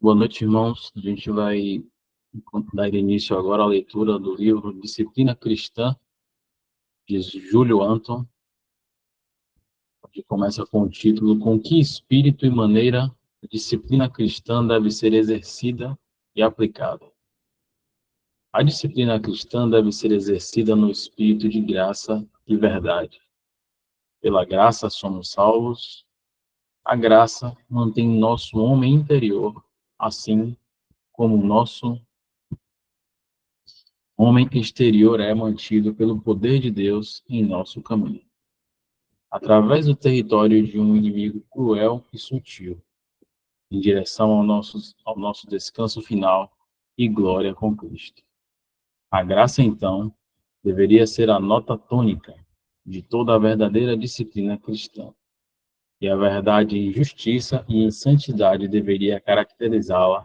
Boa noite, irmãos. A gente vai dar início agora à leitura do livro Disciplina Cristã, de Júlio Anton, que começa com o título Com que espírito e maneira a disciplina cristã deve ser exercida e aplicada. A disciplina cristã deve ser exercida no espírito de graça e verdade. Pela graça somos salvos. A graça mantém nosso homem interior, assim como o nosso homem exterior é mantido pelo poder de Deus em nosso caminho, através do território de um inimigo cruel e sutil, em direção ao nosso descanso final e glória com Cristo. A graça, então, deveria ser a nota tônica de toda a verdadeira disciplina cristã, e a verdade em justiça e em santidade deveria caracterizá-la,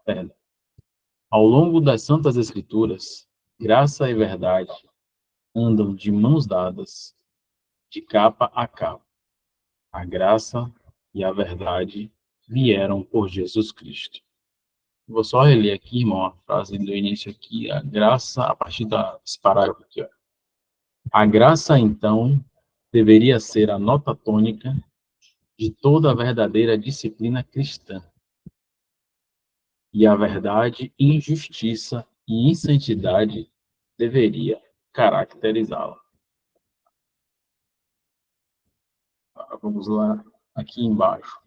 perdão. Ao longo das Santas Escrituras, graça e verdade andam de mãos dadas, de capa a capa. A graça e a verdade vieram por Jesus Cristo. Vou só reler aqui, irmão, a frase do início aqui, a graça, a partir desse parágrafo aqui, ó. A graça, então, deveria ser a nota tônica de toda a verdadeira disciplina cristã. E a verdade, em justiça e em santidade, deveria caracterizá-la. Vamos lá, aqui embaixo.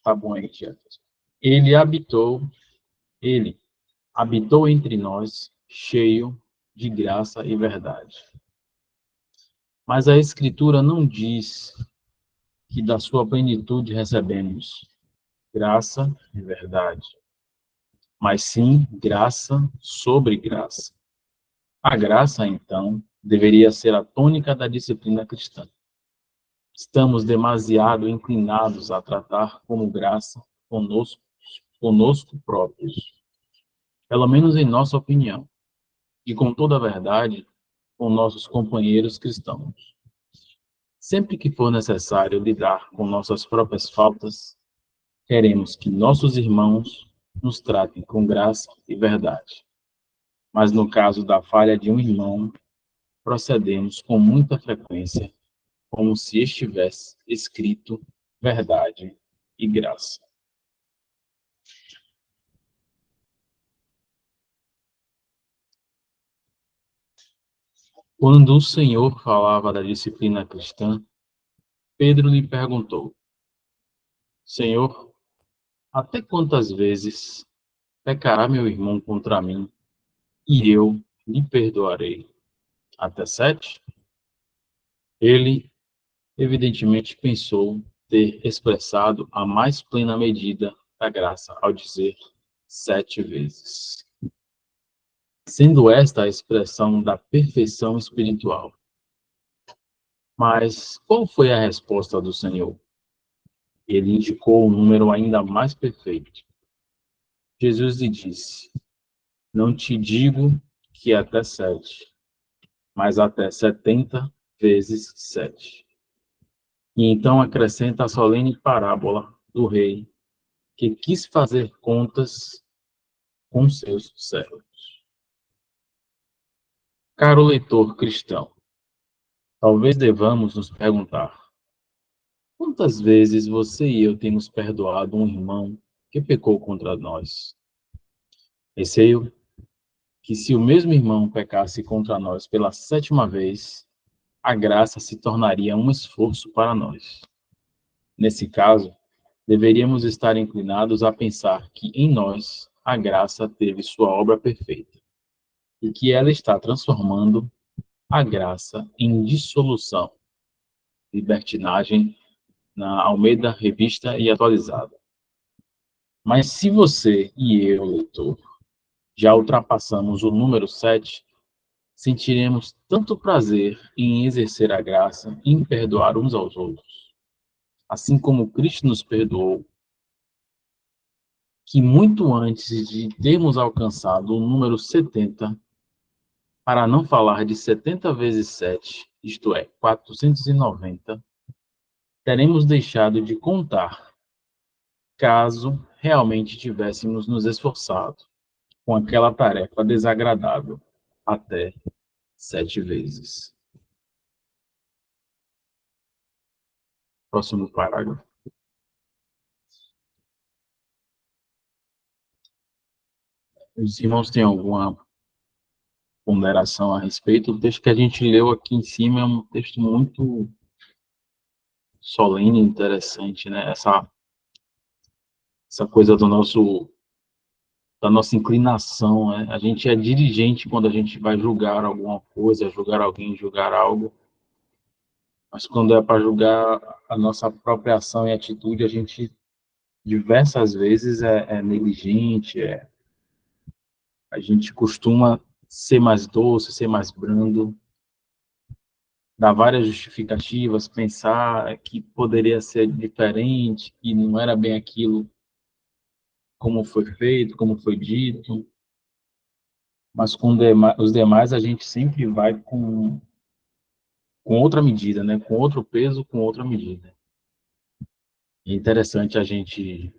Tá bom aí, Jefferson. Ele habitou, ele habitou entre nós, cheio de graça e verdade. Mas a Escritura não diz que da sua plenitude recebemos graça e verdade, mas sim graça sobre graça. A graça, então, deveria ser a tônica da disciplina cristã. Estamos demasiado inclinados a tratar como graça conosco próprios, pelo menos em nossa opinião, e com toda a verdade, com nossos companheiros cristãos. Sempre que for necessário lidar com nossas próprias faltas, queremos que nossos irmãos nos tratem com graça e verdade. Mas no caso da falha de um irmão, procedemos com muita frequência, como se estivesse escrito verdade e graça. Quando o Senhor falava da disciplina cristã, Pedro lhe perguntou: Senhor, até quantas vezes pecará meu irmão contra mim e eu lhe perdoarei? Até 7? Ele, evidentemente, pensou ter expressado a mais plena medida da graça ao dizer 7 vezes, sendo esta a expressão da perfeição espiritual. Mas qual foi a resposta do Senhor? Ele indicou um número ainda mais perfeito. Jesus lhe disse: Não te digo que até 7, mas até 70 vezes 7. E então acrescenta a solene parábola do rei que quis fazer contas com seus servos. Caro leitor cristão, talvez devamos nos perguntar: quantas vezes você e eu temos perdoado um irmão que pecou contra nós? Receio que se o mesmo irmão pecasse contra nós pela 7ª vez, a graça se tornaria um esforço para nós. Nesse caso, deveríamos estar inclinados a pensar que em nós a graça teve sua obra perfeita e que ela está transformando a graça em dissolução, libertinagem, na Almeida Revista e Atualizada. Mas se você e eu, leitor, já ultrapassamos o número 7, sentiremos tanto prazer em exercer a graça e em perdoar uns aos outros, assim como Cristo nos perdoou, que muito antes de termos alcançado o número 70, para não falar de 70 vezes 7, isto é, 490, teremos deixado de contar caso realmente tivéssemos nos esforçado com aquela tarefa desagradável até 7 vezes. Próximo parágrafo. Os irmãos têm alguma ponderação a respeito? O texto que a gente leu aqui em cima é um texto muito solene e interessante, né? Essa coisa da nossa inclinação, né? A gente é dirigente quando a gente vai julgar alguma coisa, julgar alguém, julgar algo, mas quando é para julgar a nossa própria ação e atitude, a gente diversas vezes é negligente, a gente costuma ser mais doce, ser mais brando, dar várias justificativas, pensar que poderia ser diferente, que não era bem aquilo como foi feito, como foi dito, mas com os demais a gente sempre vai com outra medida, né? Com outro peso, com outra medida. É interessante a gente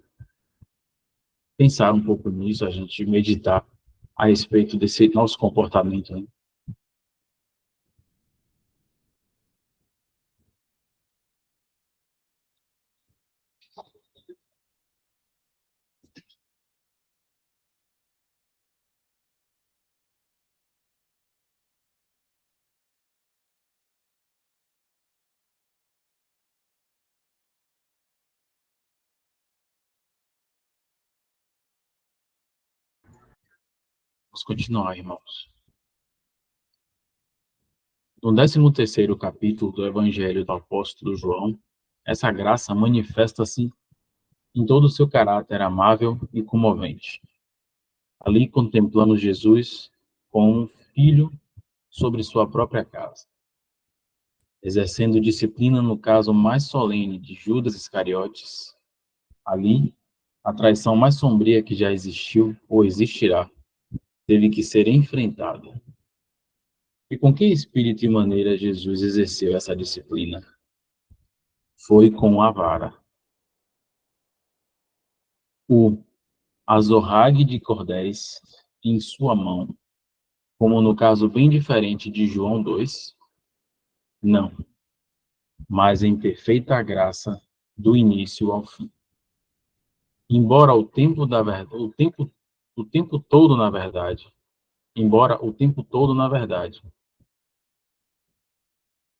pensar um pouco nisso, a gente meditar a respeito desse nosso comportamento, né? Vamos continuar, irmãos. No 13º capítulo do Evangelho do Apóstolo João, essa graça manifesta-se em todo o seu caráter amável e comovente. Ali contemplamos Jesus como um filho sobre sua própria casa, exercendo disciplina no caso mais solene de Judas Iscariotes. Ali, a traição mais sombria que já existiu ou existirá teve que ser enfrentada. E com que espírito e maneira Jesus exerceu essa disciplina? Foi com a vara. O azorrague de cordéis em sua mão, como no caso bem diferente de João 2? Não, mas em perfeita graça do início ao fim. Embora o tempo da verdade, o tempo todo na verdade, embora o tempo todo na verdade,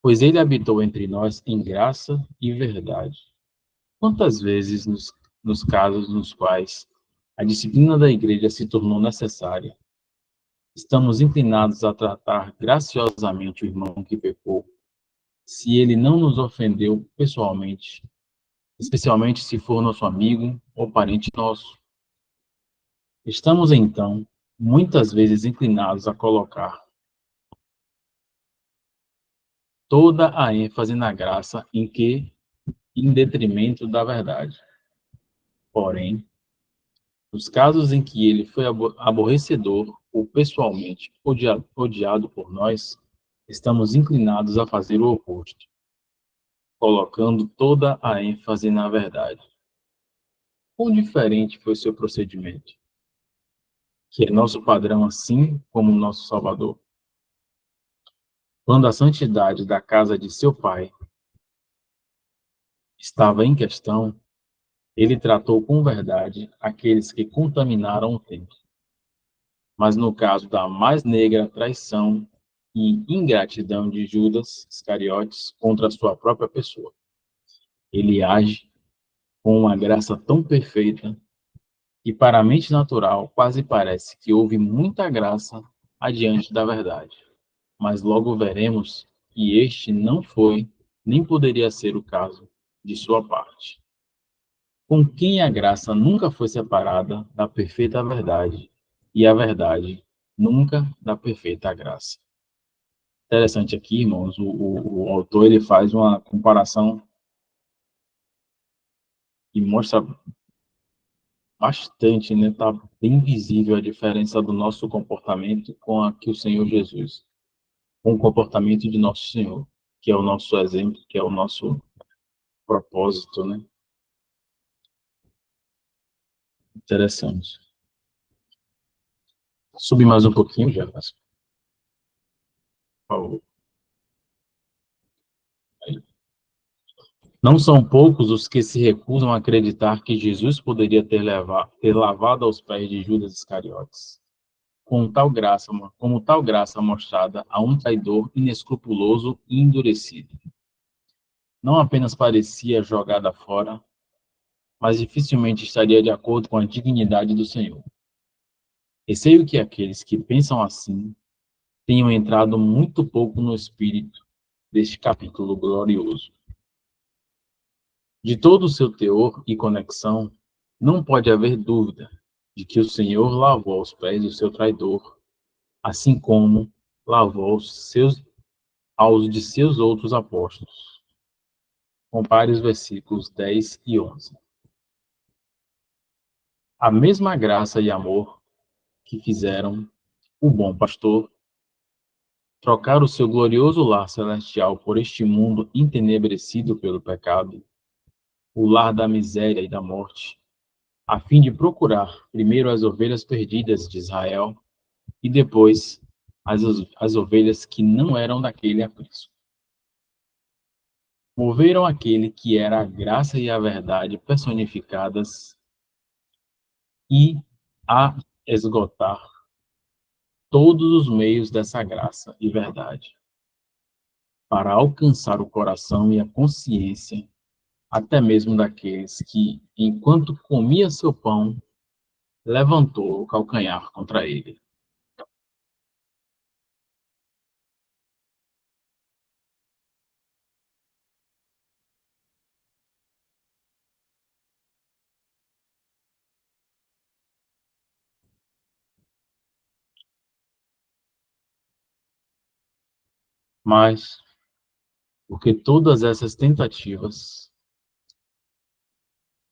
pois ele habitou entre nós em graça e verdade. Quantas vezes nos casos nos quais a disciplina da igreja se tornou necessária, estamos inclinados a tratar graciosamente o irmão que pecou, se ele não nos ofendeu pessoalmente, especialmente se for nosso amigo ou parente nosso. Estamos, então, muitas vezes inclinados a colocar toda a ênfase na graça em detrimento da verdade. Porém, nos casos em que ele foi aborrecedor ou pessoalmente odiado por nós, estamos inclinados a fazer o oposto, colocando toda a ênfase na verdade. Quão diferente foi seu procedimento, que é nosso padrão assim como nosso Salvador. Quando a santidade da casa de seu pai estava em questão, ele tratou com verdade aqueles que contaminaram o templo. Mas no caso da mais negra traição e ingratidão de Judas Iscariotes contra sua própria pessoa, ele age com uma graça tão perfeita que para a mente natural quase parece que houve muita graça adiante da verdade. Mas logo veremos que este não foi, nem poderia ser o caso de sua parte. Com quem a graça nunca foi separada da perfeita verdade, e a verdade nunca da perfeita graça. Interessante aqui, irmãos, o autor ele faz uma comparação e mostra bastante, né? Tá bem visível a diferença do nosso comportamento com a que o Senhor Jesus, com o comportamento de nosso Senhor, que é o nosso exemplo, que é o nosso propósito, né? Interessante. Subir mais um pouquinho, Jefferson, por favor. Aí. Não são poucos os que se recusam a acreditar que Jesus poderia ter lavado aos pés de Judas Iscariotes, como tal graça mostrada a um traidor inescrupuloso e endurecido. Não apenas parecia jogada fora, mas dificilmente estaria de acordo com a dignidade do Senhor. Receio que aqueles que pensam assim tenham entrado muito pouco no espírito deste capítulo glorioso. De todo o seu teor e conexão, não pode haver dúvida de que o Senhor lavou os pés do seu traidor, assim como lavou aos de seus outros apóstolos. Compare os versículos 10 e 11. A mesma graça e amor que fizeram o bom pastor trocar o seu glorioso lar celestial por este mundo entenebrecido pelo pecado, o lar da miséria e da morte, a fim de procurar primeiro as ovelhas perdidas de Israel e depois as ovelhas que não eram daquele aprisco. Moveram aquele que era a graça e a verdade personificadas e a esgotar todos os meios dessa graça e verdade, para alcançar o coração e a consciência, até mesmo daqueles que, enquanto comia seu pão, levantou o calcanhar contra ele. Mas, porque todas essas tentativas,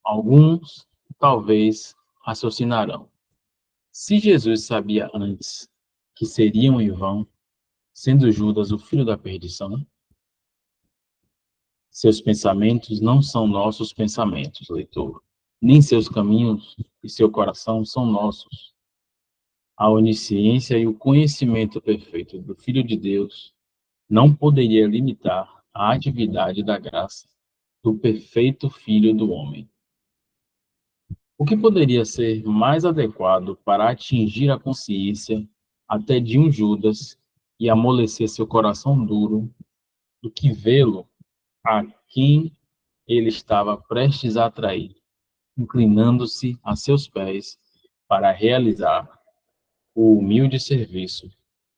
alguns talvez raciocinarão. Se Jesus sabia antes que seriam em vão, sendo Judas o filho da perdição, seus pensamentos não são nossos pensamentos, leitor, nem seus caminhos e seu coração são nossos. A onisciência e o conhecimento perfeito do Filho de Deus não poderia limitar a atividade da graça do perfeito Filho do homem. O que poderia ser mais adequado para atingir a consciência até de um Judas e amolecer seu coração duro do que vê-lo a quem ele estava prestes a atrair, inclinando-se a seus pés para realizar o humilde serviço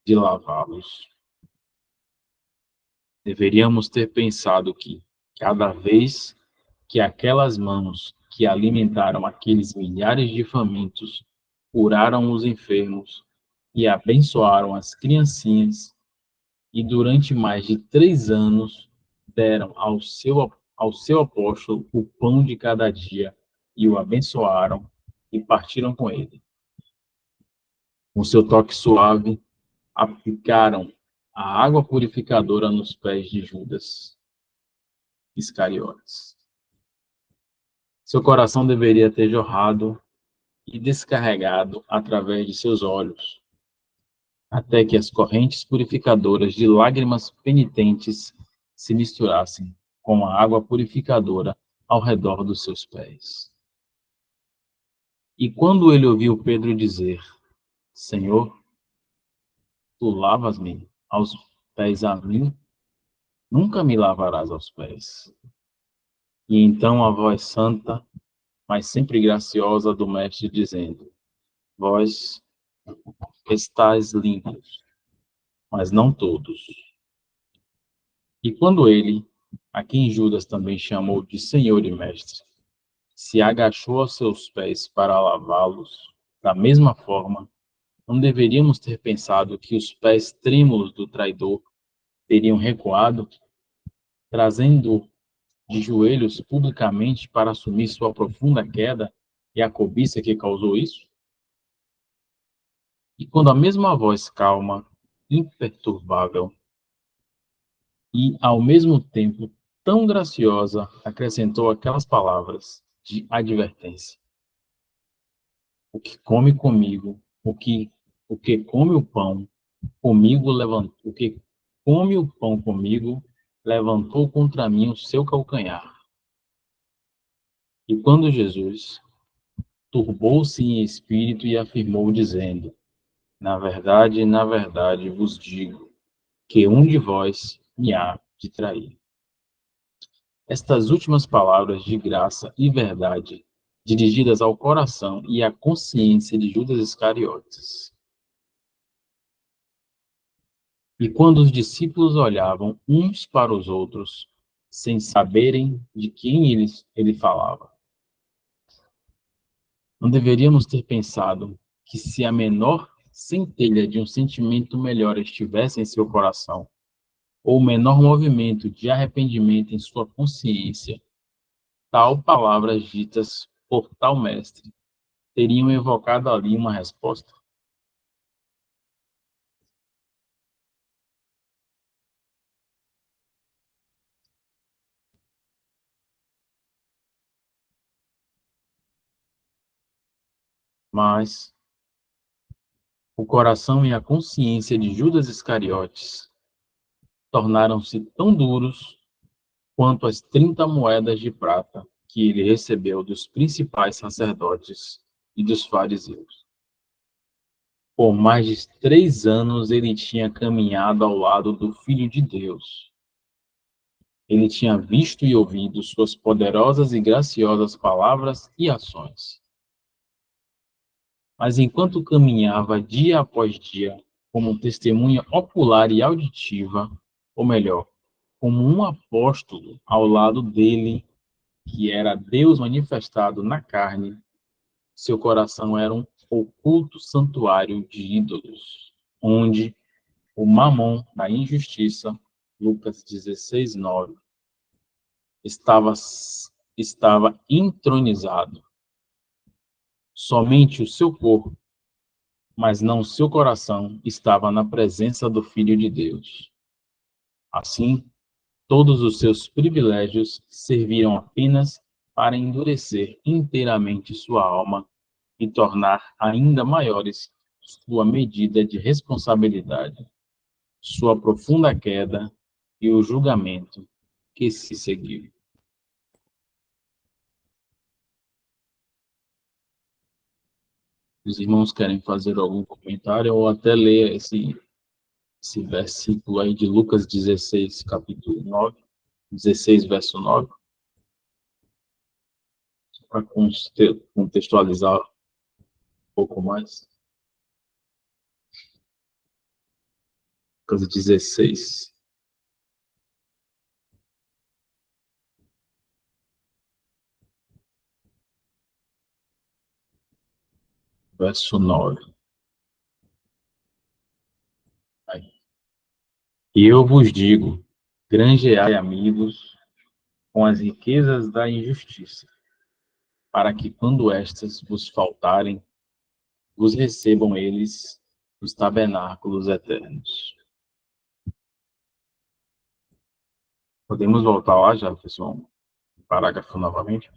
de lavá-los? Deveríamos ter pensado que, cada vez que aquelas mãos que alimentaram aqueles milhares de famintos, curaram os enfermos e abençoaram as criancinhas, e durante mais de 3 anos deram ao seu apóstolo o pão de cada dia, e o abençoaram e partiram com ele. Com seu toque suave, aplicaram a água purificadora nos pés de Judas Iscariotes. Seu coração deveria ter jorrado e descarregado através de seus olhos, até que as correntes purificadoras de lágrimas penitentes se misturassem com a água purificadora ao redor dos seus pés. E quando ele ouviu Pedro dizer: Senhor, tu lavas-me aos pés a mim, nunca me lavarás aos pés. E então a voz santa, mas sempre graciosa do Mestre dizendo: Vós estáis limpos, mas não todos. E quando ele, a quem Judas também chamou de Senhor e Mestre, se agachou aos seus pés para lavá-los, da mesma forma, não deveríamos ter pensado que os pés trêmulos do traidor teriam recuado, trazendo de joelhos publicamente para assumir sua profunda queda e a cobiça que causou isso? E quando a mesma voz calma, imperturbável e, ao mesmo tempo, tão graciosa, acrescentou aquelas palavras de advertência. O que come comigo, o que come o pão comigo levantou, o que come o pão comigo levantou contra mim o seu calcanhar. E quando Jesus turbou-se em espírito e afirmou, dizendo: na verdade vos digo, que um de vós me há de trair. Estas últimas palavras de graça e verdade, dirigidas ao coração e à consciência de Judas Iscariotes. E quando os discípulos olhavam uns para os outros, sem saberem de quem ele falava, não deveríamos ter pensado que se a menor centelha de um sentimento melhor estivesse em seu coração, ou o menor movimento de arrependimento em sua consciência, tal palavras ditas por tal mestre teriam evocado ali uma resposta? Mas o coração e a consciência de Judas Iscariotes tornaram-se tão duros quanto as 30 moedas de prata que ele recebeu dos principais sacerdotes e dos fariseus. Por mais de 3 anos ele tinha caminhado ao lado do Filho de Deus. Ele tinha visto e ouvido suas poderosas e graciosas palavras e ações. Mas enquanto caminhava dia após dia, como testemunha ocular e auditiva, ou melhor, como um apóstolo ao lado dele, que era Deus manifestado na carne, seu coração era um oculto santuário de ídolos, onde o mamon da injustiça, Lucas 16:9, estava, estava entronizado. Somente o seu corpo, mas não o seu coração, estava na presença do Filho de Deus. Assim, todos os seus privilégios serviram apenas para endurecer inteiramente sua alma e tornar ainda maiores sua medida de responsabilidade, sua profunda queda e o julgamento que se seguiu. Os irmãos querem fazer algum comentário ou até ler esse versículo aí de Lucas 16, capítulo 9, 16, verso 9, para contextualizar um pouco mais. Lucas 16, verso 9. Aí. E eu vos digo, granjeai amigos com as riquezas da injustiça, para que quando estas vos faltarem, vos recebam eles os tabernáculos eternos. Podemos voltar lá já, pessoal? Parágrafo novamente.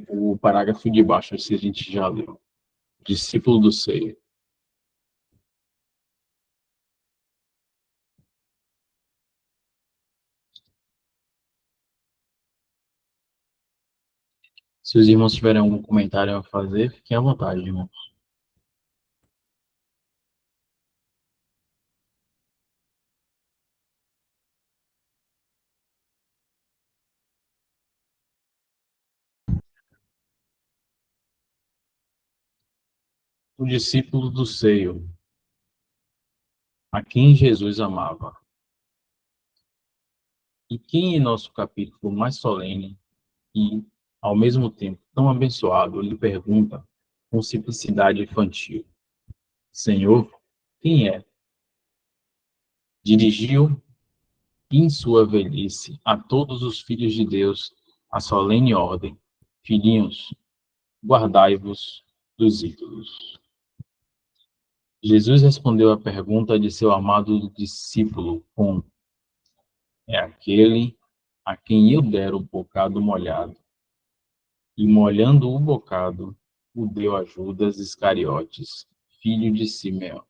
O parágrafo de baixo, esse a gente já leu. Discípulo do seio. Se os irmãos tiverem algum comentário a fazer, fiquem à vontade, irmão. O discípulo do seio, a quem Jesus amava. E quem em nosso capítulo mais solene e, ao mesmo tempo, tão abençoado, lhe pergunta, com simplicidade infantil: Senhor, quem é. Dirigiu em sua velhice a todos os filhos de Deus a solene ordem: filhinhos, guardai-vos dos ídolos. Jesus respondeu à pergunta de seu amado discípulo com: é aquele a quem eu der o bocado molhado. E molhando o bocado, o deu a Judas Iscariotes, filho de Simeão.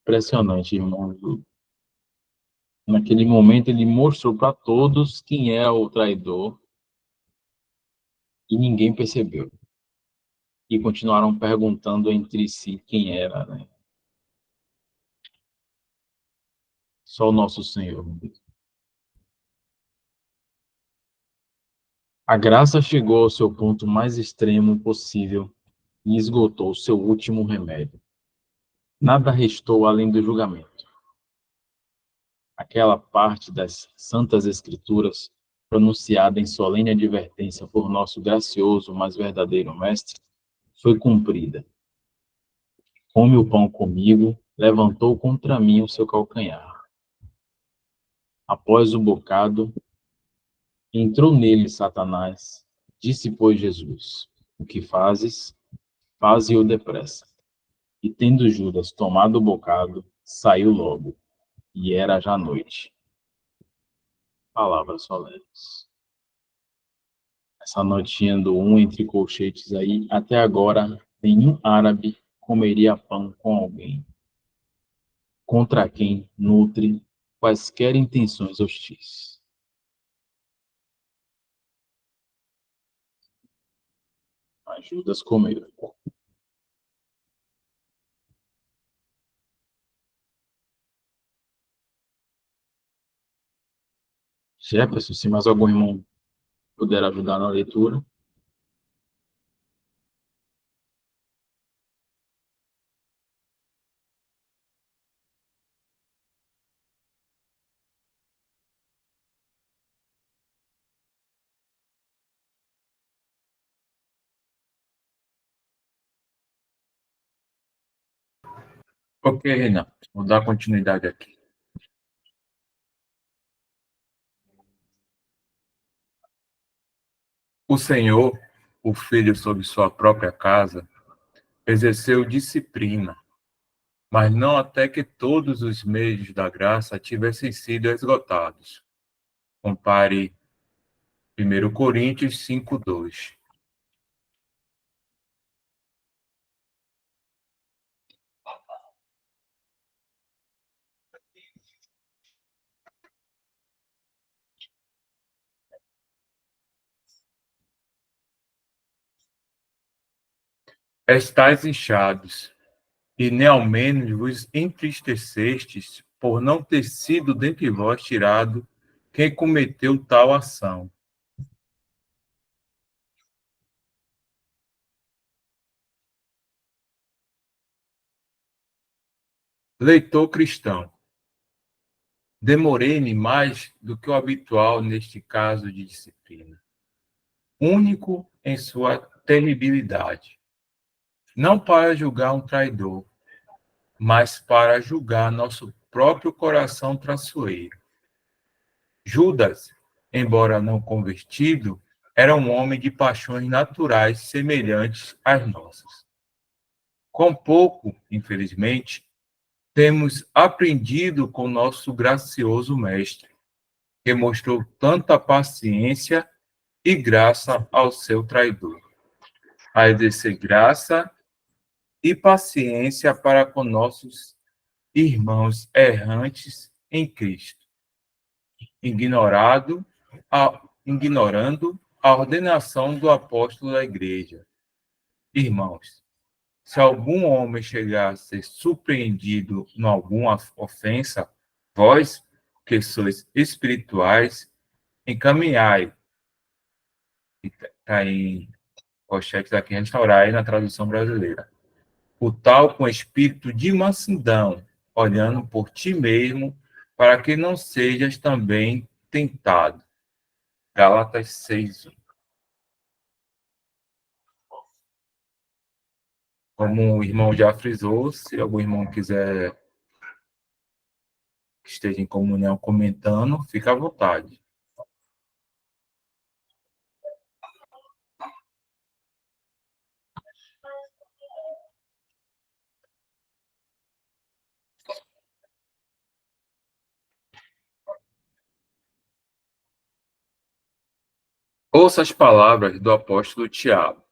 Impressionante, irmão. Naquele momento ele mostrou para todos quem era o traidor e ninguém percebeu. E continuaram perguntando entre si quem era, né? Só o nosso Senhor. A graça chegou ao seu ponto mais extremo possível e esgotou seu último remédio. Nada restou além do julgamento. Aquela parte das Santas Escrituras, pronunciada em solene advertência por nosso gracioso, mas verdadeiro Mestre, foi cumprida. Come o pão comigo, levantou contra mim o seu calcanhar. Após o bocado, entrou nele Satanás. Disse, pois, Jesus: o que fazes, faze-o depressa. E tendo Judas tomado o bocado, saiu logo, e era já noite. Palavras solenes. Essa notinha do entre colchetes aí, até agora, nenhum árabe comeria pão com alguém contra quem nutre quaisquer intenções hostis. Mas Judas comeu. Jefferson, se mais algum irmão puder ajudar na leitura. Ok, Renato, vou dar continuidade aqui. O Senhor, o filho sob sua própria casa, exerceu disciplina, mas não até que todos os meios da graça tivessem sido esgotados. Compare 1 Coríntios 5:2. Estais inchados, e nem ao menos vos entristecestes por não ter sido dentre vós tirado quem cometeu tal ação. Leitor cristão, demorei-me mais do que o habitual neste caso de disciplina, único em sua terribilidade, não para julgar um traidor, mas para julgar nosso próprio coração traiçoeiro. Judas, embora não convertido, era um homem de paixões naturais semelhantes às nossas. Com pouco, infelizmente, temos aprendido com nosso gracioso mestre, que mostrou tanta paciência e graça ao seu traidor, a exercer graça e paciência para com nossos irmãos errantes em Cristo, ignorando a ordenação do apóstolo da igreja. Irmãos, se algum homem chegar a ser surpreendido em alguma ofensa, vós, que sois espirituais, encaminhai. Está em Colchetes aqui, restaurai na tradução brasileira. O tal com espírito de mansidão, olhando por ti mesmo, para que não sejas também tentado. Gálatas 6. Como o irmão já frisou, se algum irmão quiser que esteja em comunhão comentando, fica à vontade. Ouça as palavras do apóstolo Tiago.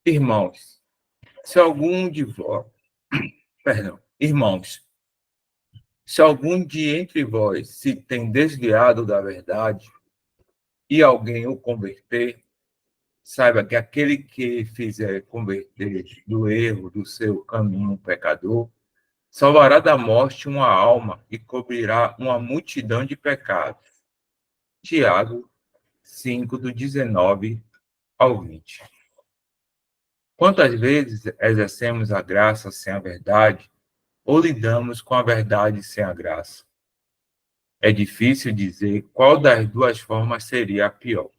Irmãos, se algum de vós, perdão, irmãos, se algum de entre vós se tem desviado da verdade e alguém o converter, saiba que aquele que fizer converter do erro do seu caminho pecador, salvará da morte uma alma e cobrirá uma multidão de pecados. Tiago 5, do 19 ao 20. Quantas vezes exercemos a graça sem a verdade, ou lidamos com a verdade sem a graça? É difícil dizer qual das duas formas seria a pior.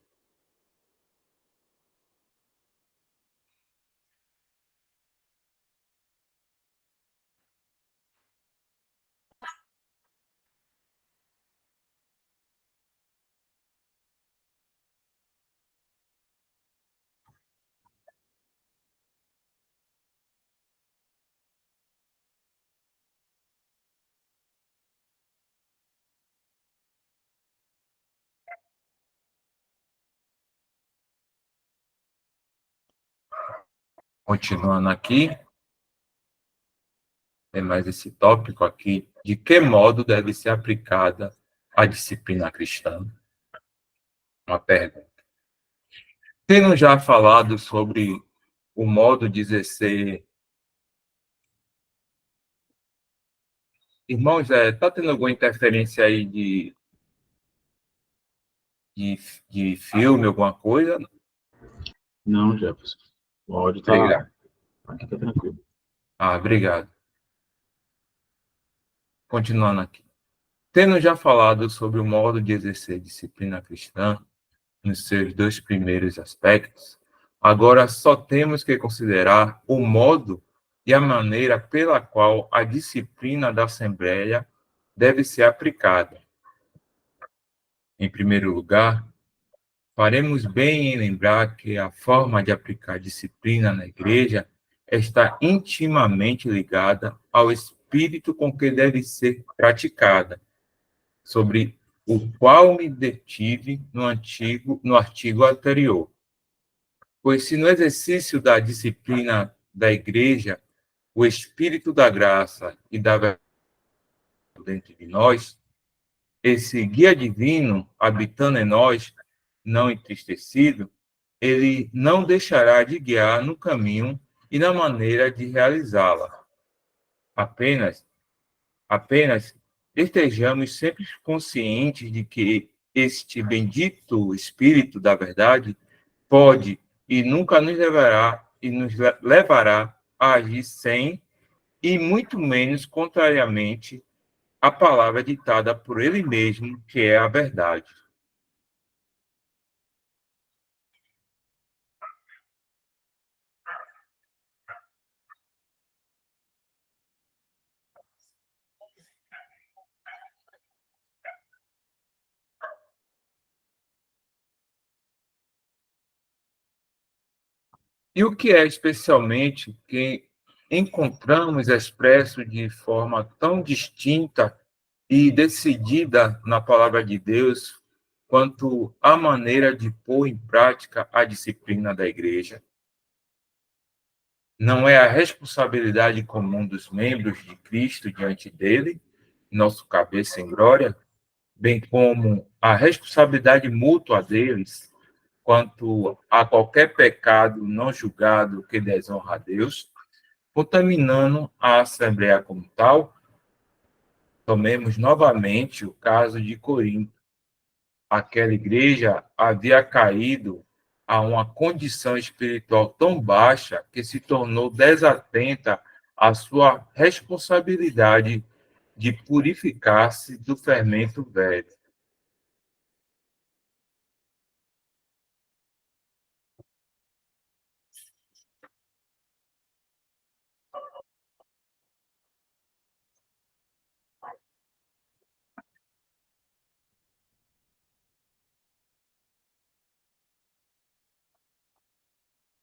Continuando aqui, tem mais esse tópico aqui, de que modo deve ser aplicada a disciplina cristã? Uma pergunta. Tendo já falado sobre o modo de exercer. Irmãos, tá tendo alguma interferência aí de, de filme, alguma coisa? Não, Jefferson. O áudio tá. Obrigado. Aqui tá tranquilo. Obrigado. Continuando aqui. Tendo já falado sobre o modo de exercer disciplina cristã, nos seus dois primeiros aspectos, agora só temos que considerar o modo e a maneira pela qual a disciplina da Assembleia deve ser aplicada. Em primeiro lugar, faremos bem em lembrar que a forma de aplicar disciplina na igreja está intimamente ligada ao espírito com que deve ser praticada, sobre o qual me detive no artigo anterior. Pois se no exercício da disciplina da igreja, o espírito da graça e da verdade dentro de nós, esse guia divino habitando em nós, não entristecido, ele não deixará de guiar no caminho e na maneira de realizá-la. Apenas, apenas estejamos sempre conscientes de que este bendito Espírito da verdade pode e nunca nos levará a agir sem e muito menos contrariamente à palavra ditada por ele mesmo, que é a verdade. E o que é especialmente que encontramos expresso de forma tão distinta e decidida na palavra de Deus quanto à maneira de pôr em prática a disciplina da igreja? Não é a responsabilidade comum dos membros de Cristo diante dele, nosso cabeça em glória, bem como a responsabilidade mútua deles quanto a qualquer pecado não julgado que desonra a Deus, contaminando a Assembleia como tal. Tomemos novamente o caso de Corinto. Aquela igreja havia caído a uma condição espiritual tão baixa que se tornou desatenta à sua responsabilidade de purificar-se do fermento velho.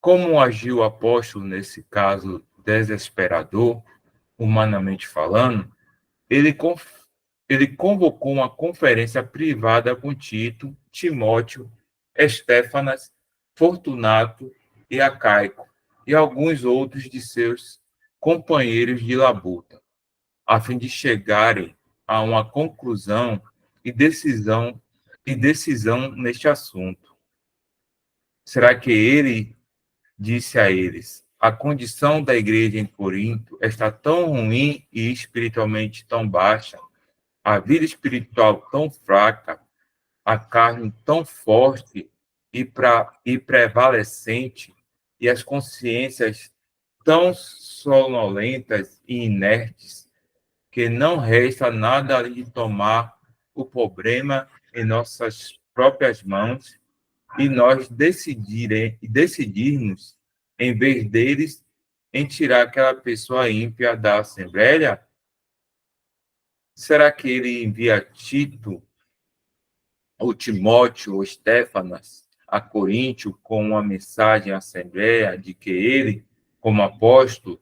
Como agiu o apóstolo nesse caso desesperador, humanamente falando? Ele, ele convocou uma conferência privada com Tito, Timóteo, Estéfanas, Fortunato e Acaico, e alguns outros de seus companheiros de labuta, a fim de chegarem a uma conclusão e decisão neste assunto. Será que ele disse a eles: a condição da igreja em Corinto está tão ruim e espiritualmente tão baixa, a vida espiritual tão fraca, a carne tão forte e prevalecente, e as consciências tão sonolentas e inertes, que não resta nada além de tomar o problema em nossas próprias mãos e nós decidirmos, em vez deles, em tirar aquela pessoa ímpia da Assembleia? Será que ele envia Tito, ou Timóteo, ou Estéfanas, a Coríntio com uma mensagem à Assembleia de que ele, como apóstolo,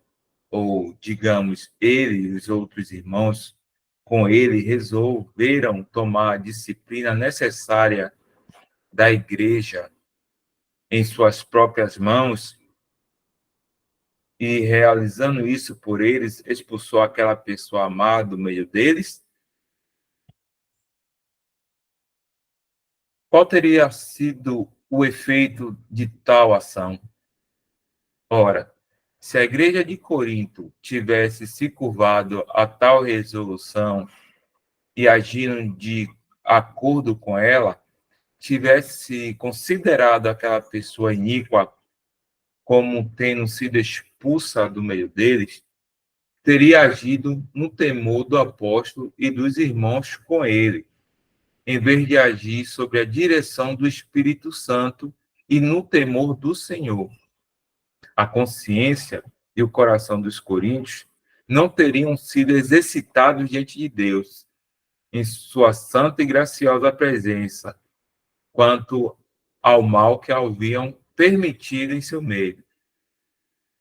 ou, digamos, ele e os outros irmãos com ele resolveram tomar a disciplina necessária da igreja em suas próprias mãos e, realizando isso por eles, expulsou aquela pessoa amada do meio deles? Qual teria sido o efeito de tal ação? Ora, se a igreja de Corinto tivesse se curvado a tal resolução e agindo de acordo com ela, tivesse considerado aquela pessoa iníqua como tendo sido expulsa do meio deles, teria agido no temor do apóstolo e dos irmãos com ele, em vez de agir sob a direção do Espírito Santo e no temor do Senhor. A consciência e o coração dos coríntios não teriam sido exercitados diante de Deus, em sua santa e graciosa presença, quanto ao mal que haviam permitido em seu meio.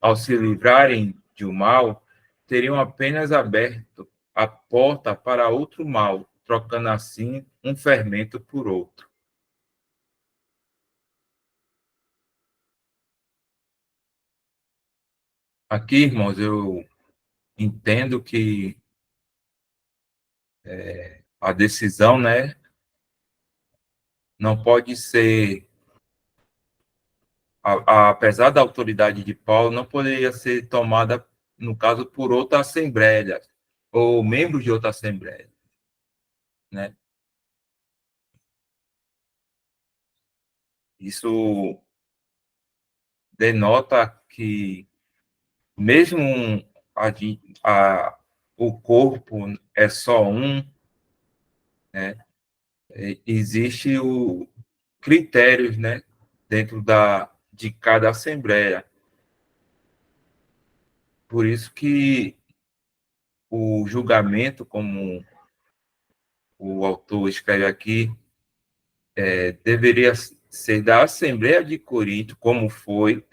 Ao se livrarem de um mal, teriam apenas aberto a porta para outro mal, trocando assim um fermento por outro. Aqui, irmãos, eu entendo que a decisão, né, não pode ser, apesar da autoridade de Paulo, não poderia ser tomada, no caso, por outra assembleia, ou membros de outra assembleia, né? Isso denota que, mesmo a, o corpo é só um, né? Existe o critérios, né, dentro de cada assembleia. Por isso que o julgamento, como o autor escreve aqui, deveria ser da Assembleia de Corinto, como foi,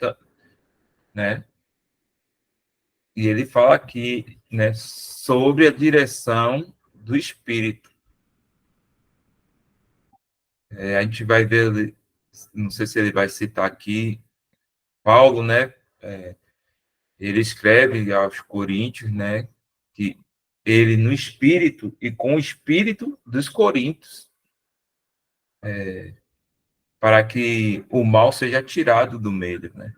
né? E ele fala aqui, né, sobre a direção do Espírito. A gente vai ver, não sei se ele vai citar aqui, Paulo, né? Ele escreve aos Coríntios, né? Que ele no Espírito e com o Espírito dos Coríntios, para que o mal seja tirado do meio, né?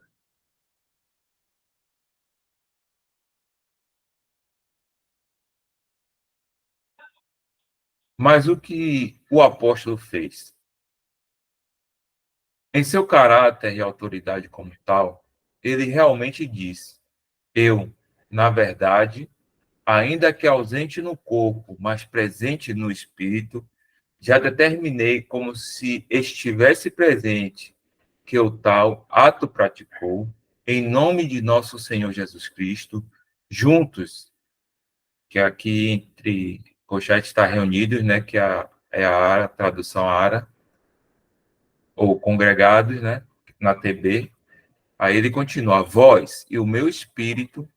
Mas o que o apóstolo fez? Em seu caráter e autoridade como tal, ele realmente disse: eu, na verdade, ainda que ausente no corpo, mas presente no espírito, já determinei como se estivesse presente que o tal ato praticou, em nome de nosso Senhor Jesus Cristo, juntos, que aqui entre Colchete está reunidos, né, que é a ARA, tradução ARA, ou congregados, né, na TB, Aí ele continua: vós e o meu espírito,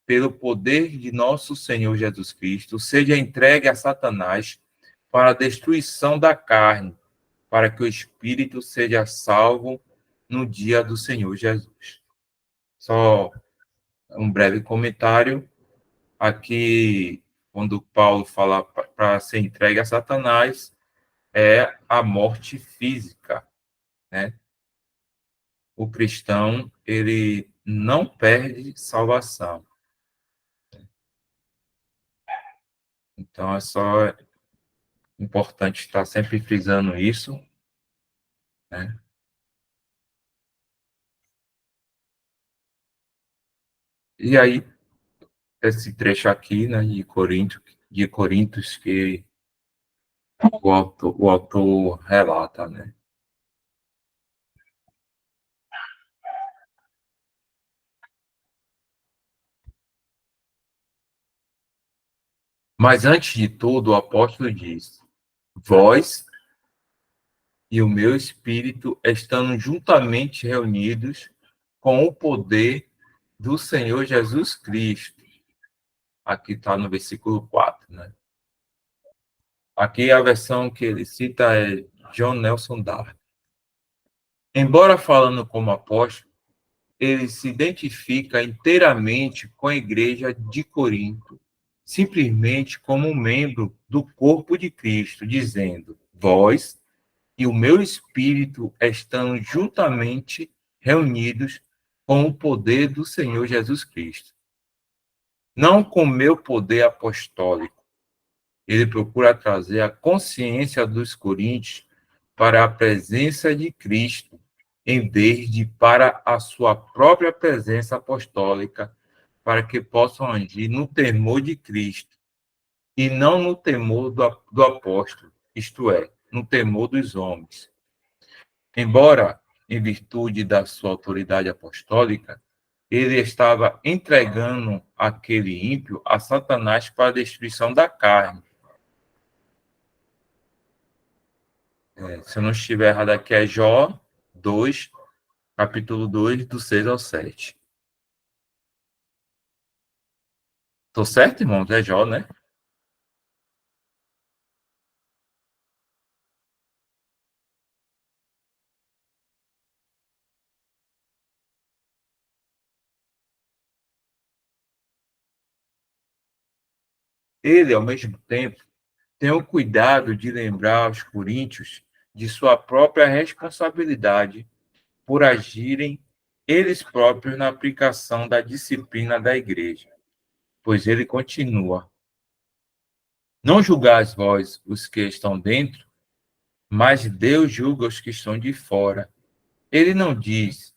pelo poder de nosso Senhor Jesus Cristo, seja entregue a Satanás para a destruição da carne, para que o espírito seja salvo no dia do Senhor Jesus. Só um breve comentário aqui, quando Paulo fala para ser entregue a Satanás, é a morte física, né? O cristão, ele não perde salvação. Então, é só importante estar sempre frisando isso, né? E aí, esse trecho aqui, né, de Coríntios que o autor relata, né? Mas antes de tudo, o apóstolo diz: vós e o meu espírito estando juntamente reunidos com o poder do Senhor Jesus Cristo. Aqui está no versículo 4, né? Aqui a versão que ele cita é John Nelson Darby. Embora falando como apóstolo, ele se identifica inteiramente com a igreja de Corinto, simplesmente como um membro do corpo de Cristo, dizendo: vós e o meu espírito estão juntamente reunidos com o poder do Senhor Jesus Cristo. Não com meu poder apostólico. Ele procura trazer a consciência dos coríntios para a presença de Cristo, em vez de para a sua própria presença apostólica, para que possam agir no temor de Cristo e não no temor do apóstolo, isto é, no temor dos homens. Embora, em virtude da sua autoridade apostólica, ele estava entregando aquele ímpio a Satanás para a destruição da carne. Se eu não estiver errado aqui, é Jó 2, capítulo 2, do 6 ao 7. Tô certo, irmão? É Jó, né? Ele, ao mesmo tempo, tem o cuidado de lembrar aos coríntios de sua própria responsabilidade por agirem eles próprios na aplicação da disciplina da igreja. Pois ele continua: não julgais vós os que estão dentro, mas Deus julga os que estão de fora. Ele não diz: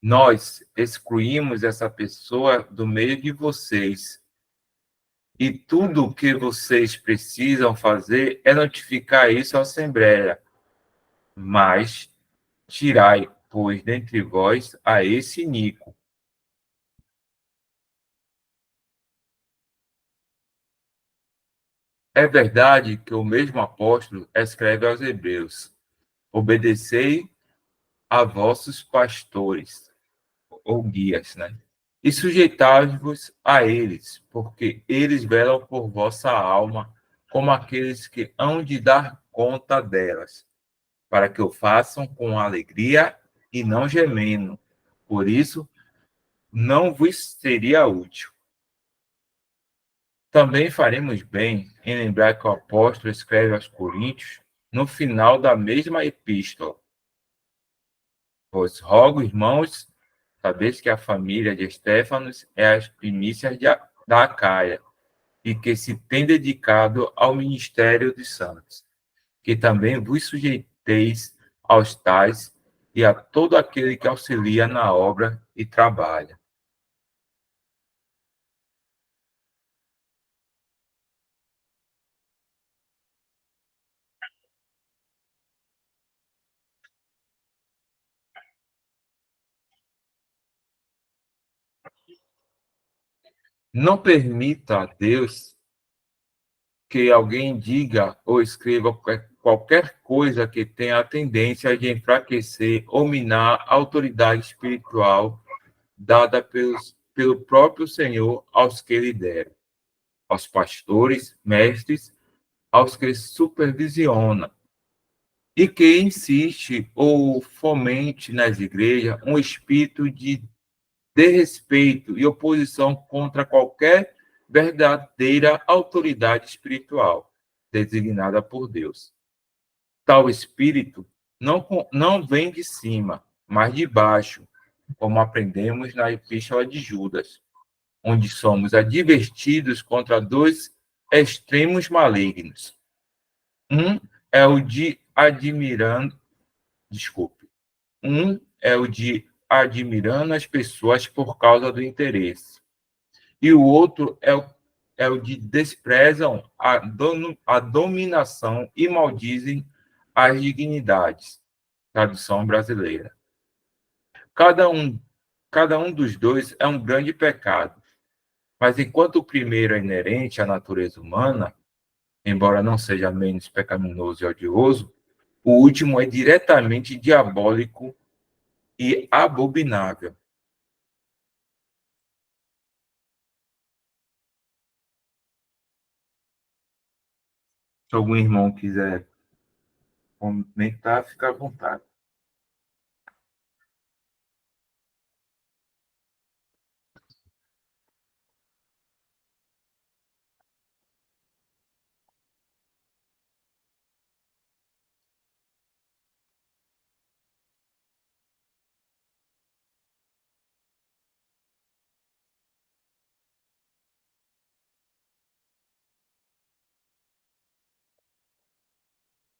nós excluímos essa pessoa do meio de vocês, e tudo o que vocês precisam fazer é notificar isso à Assembleia. Mas tirai, pois, dentre vós a esse iníquo. É verdade que o mesmo apóstolo escreve aos Hebreus: obedecei a vossos pastores, ou guias, né? E sujeitai-vos a eles, porque eles velam por vossa alma, como aqueles que hão de dar conta delas, para que o façam com alegria e não gemendo. Por isso, não vos seria útil. Também faremos bem em lembrar que o apóstolo escreve aos Coríntios no final da mesma epístola: pois rogo, irmãos, sabeis que a família de Estéfanos é as primícias da Acaia, e que se tem dedicado ao ministério dos santos, que também vos sujeiteis aos tais e a todo aquele que auxilia na obra e trabalha. Não permita a Deus que alguém diga ou escreva qualquer coisa que tenha a tendência de enfraquecer ou minar a autoridade espiritual dada pelo próprio Senhor aos que lideram, aos pastores, mestres, aos que supervisiona, e que insiste ou fomente nas igrejas um espírito de desrespeito e oposição contra qualquer verdadeira autoridade espiritual designada por Deus. Tal espírito não vem de cima, mas de baixo, como aprendemos na Epístola de Judas, onde somos advertidos contra dois extremos malignos. Um é o de desculpe, um é o de admirando as pessoas por causa do interesse, e o outro é o de desprezam a dominação e maldizem as dignidades. Tradução brasileira. Cada um, cada um dos dois é um grande pecado, mas enquanto o primeiro é inerente à natureza humana, embora não seja menos pecaminoso e odioso, o último é diretamente diabólico e abominável. Se algum irmão quiser comentar, fica à vontade.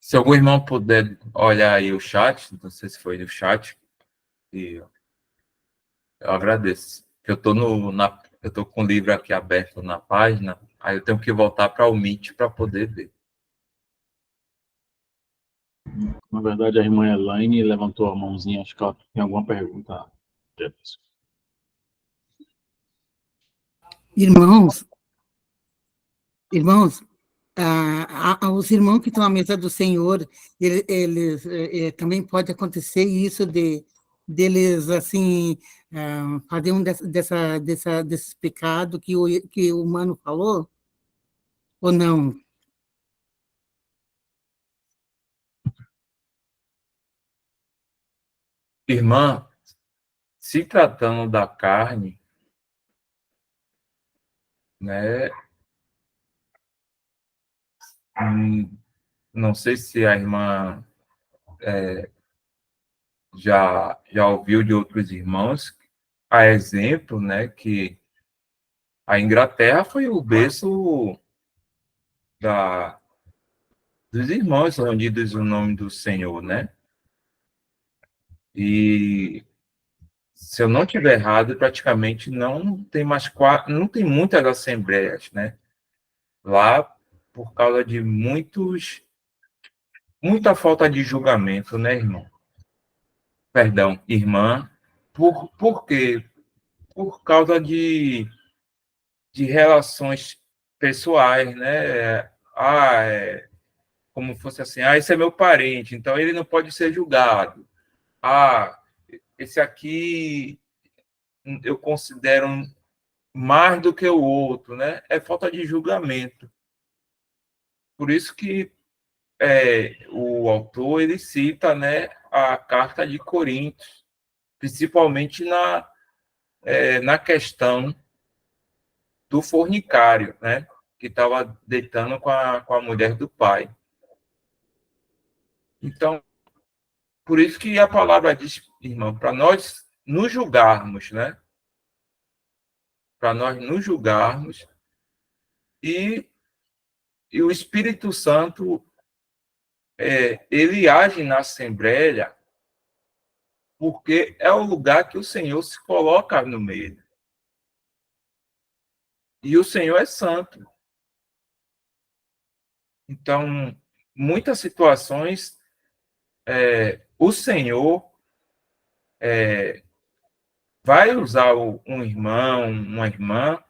Se algum irmão puder olhar aí o chat, não sei se foi no chat, e eu agradeço. Eu tô com o livro aqui aberto na página, aí eu tenho que voltar para o Meet para poder ver. Na verdade, a irmã Elaine levantou a mãozinha, acho que ela tem alguma pergunta. Jefferson. Irmãos, os irmãos que estão à mesa do Senhor, eles também pode acontecer isso deles assim fazer desses pecados que o Mano falou, ou não? Irmã, se tratando da carne, né, não sei se a irmã já ouviu de outros irmãos, a exemplo, né, que a Inglaterra foi o berço dos irmãos rendidos no nome do Senhor, né? E se eu não tiver errado, praticamente não tem não tem muitas assembleias, né? Lá por causa de muita falta de julgamento, né, irmão? Perdão, irmã. Por quê? Por causa de relações pessoais, né? Como fosse assim, esse é meu parente, então ele não pode ser julgado. Ah, esse aqui eu considero mais do que o outro, né? É falta de julgamento. Por isso que o autor ele cita, né, a carta de Coríntios, principalmente na questão do fornicário, né, que estava deitando com a mulher do pai. Então, por isso que a palavra diz, irmão, para nós nos julgarmos, né? Para nós nos julgarmos e, e o Espírito Santo ele age na Assembleia porque é o lugar que o Senhor se coloca no meio. E o Senhor é santo. Então, muitas situações, o Senhor vai usar um irmão, uma irmã,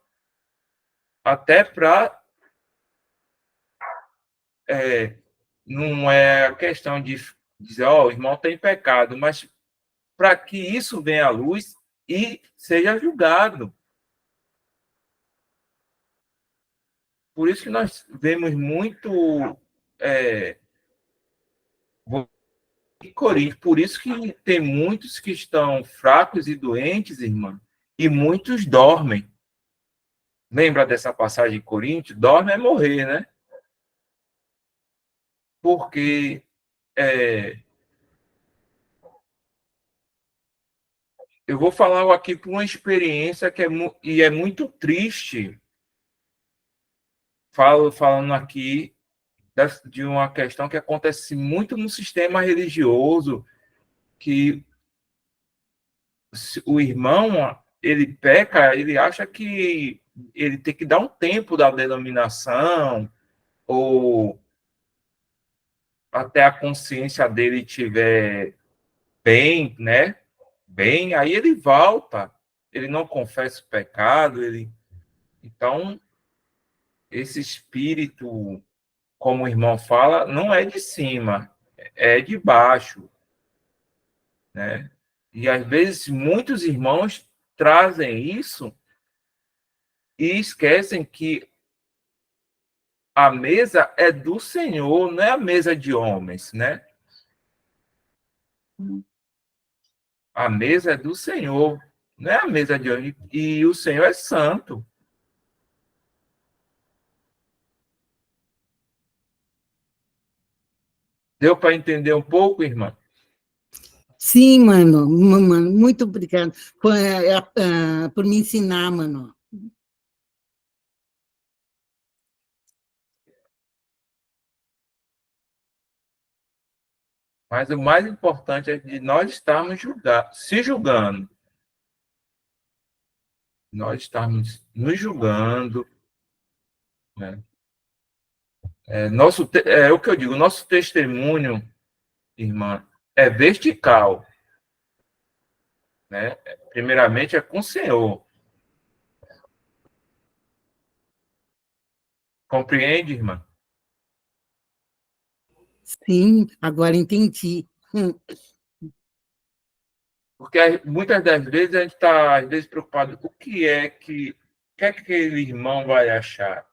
até para não é a questão de dizer, ó, o irmão tem pecado, mas para que isso venha à luz e seja julgado. Por isso que nós vemos muito em Coríntios, por isso que tem muitos que estão fracos e doentes, irmã, e muitos dormem. Lembra dessa passagem de Coríntios? Dorme é morrer, né? Porque eu vou falar aqui por uma experiência que é muito triste, falando aqui de uma questão que acontece muito no sistema religioso, que o irmão, ele peca, ele acha que ele tem que dar um tempo da denominação, ou até a consciência dele estiver bem, né? Bem, aí ele volta, ele não confessa o pecado, ele... Então, esse espírito, como o irmão fala, não é de cima, é de baixo, né? E às vezes muitos irmãos trazem isso e esquecem que a mesa é do Senhor, não é a mesa de homens, né? A mesa é do Senhor, não é a mesa de homens. E o Senhor é santo. Deu para entender um pouco, irmã? Sim, mano, muito obrigado por me ensinar, mano. Mas o mais importante é de nós estarmos se julgando. Nós estarmos nos julgando. Né? É o que eu digo, nosso testemunho, irmã, é vertical. Né? Primeiramente é com o Senhor. Compreende, irmã? Sim, agora entendi. Porque muitas das vezes a gente está, às vezes, preocupado com o que é que aquele irmão vai achar.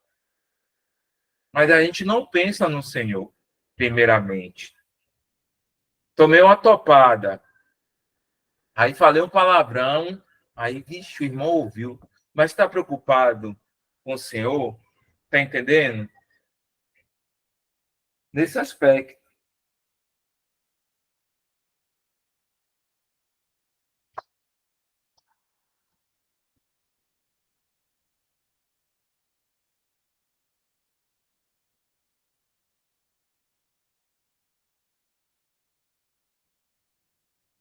Mas a gente não pensa no Senhor, primeiramente. Tomei uma topada, aí falei um palavrão, aí, vixe, o irmão ouviu. Mas está preocupado com o Senhor? Está entendendo? Nesse aspecto.